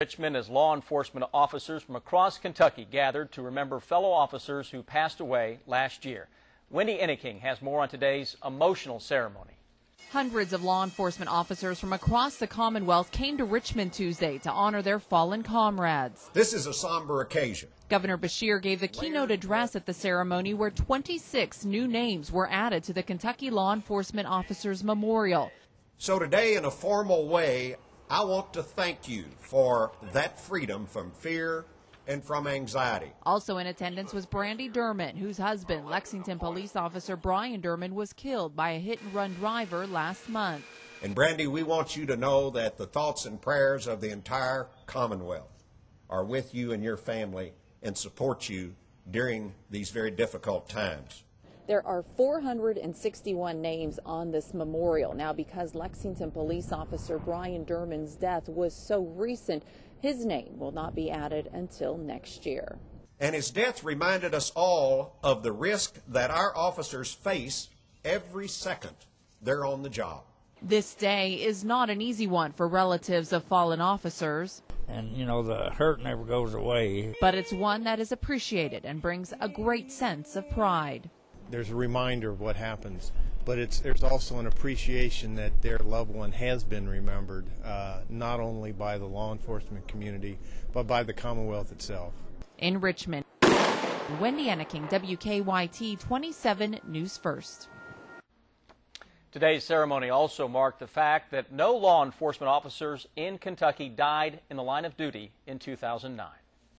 Richmond, as law enforcement officers from across Kentucky gathered to remember fellow officers who passed away last year. Wendy Enneking has more on today's emotional ceremony. Hundreds of law enforcement officers from across the Commonwealth came to Richmond Tuesday to honor their fallen comrades. This is a somber occasion. Governor Beshear gave the keynote address at the ceremony where 26 new names were added to the Kentucky Law Enforcement Officers Memorial. So today, in a formal way, I want to thank you for that freedom from fear and from anxiety. Also in attendance was Brandy Derman, whose husband, Lexington police officer Brian Derman, was killed by a hit-and-run driver last month. And Brandy, we want you to know that the thoughts and prayers of the entire Commonwealth are with you and your family and support you during these very difficult times. There are 461 names on this memorial. Now, because Lexington police officer Brian Derman's death was so recent, his name will not be added until next year. And his death reminded us all of the risk that our officers face every second they're on the job. This day is not an easy one for relatives of fallen officers. And, you know, the hurt never goes away. But it's one that is appreciated and brings a great sense of pride. There's a reminder of what happens, but there's also an appreciation that their loved one has been remembered, not only by the law enforcement community, but by the Commonwealth itself. In Richmond, Wendy Enneking, WKYT 27 News First. Today's ceremony also marked the fact that no law enforcement officers in Kentucky died in the line of duty in 2009.